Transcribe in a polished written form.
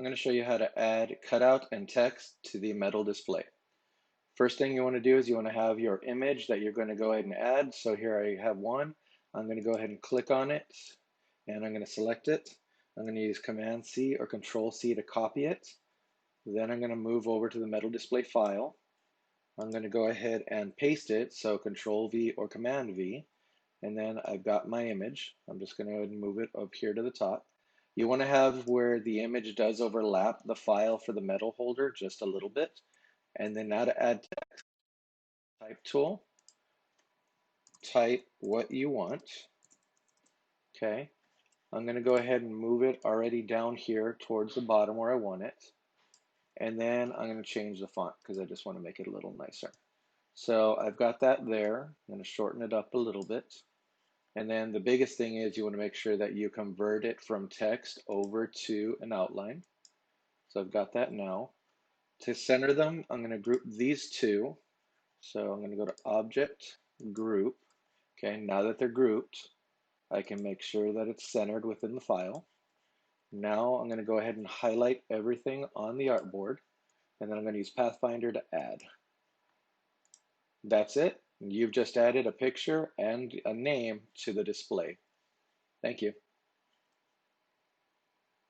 I'm going to show you how to add cutout and text to the metal display. First thing you want to do is you want to have your image that you're going to go ahead and add. So here I have one. I'm going to go ahead and click on it and I'm going to select it. I'm going to use Command C or Control C to copy it. Then I'm going to move over to the metal display file. I'm going to go ahead and paste it. So Control V or Command V. And then I've got my image. I'm just going to go ahead and move it up here to the top. You want to have where the image does overlap the file for the metal holder just a little bit. And then now to add text, type tool, type what you want. Okay, I'm going to go ahead and move it already down here towards the bottom where I want it. And then I'm going to change the font because I just want to make it a little nicer. So I've got that there. I'm going to shorten it up a little bit. And then the biggest thing is you want to make sure that you convert it from text over to an outline. So I've got that now. To center them, I'm going to group these two. So I'm going to go to Object, Group. Okay, now that they're grouped, I can make sure that it's centered within the file. Now I'm going to go ahead and highlight everything on the artboard, and then I'm going to use Pathfinder to add. That's it. You've just added a picture and a name to the display. Thank you.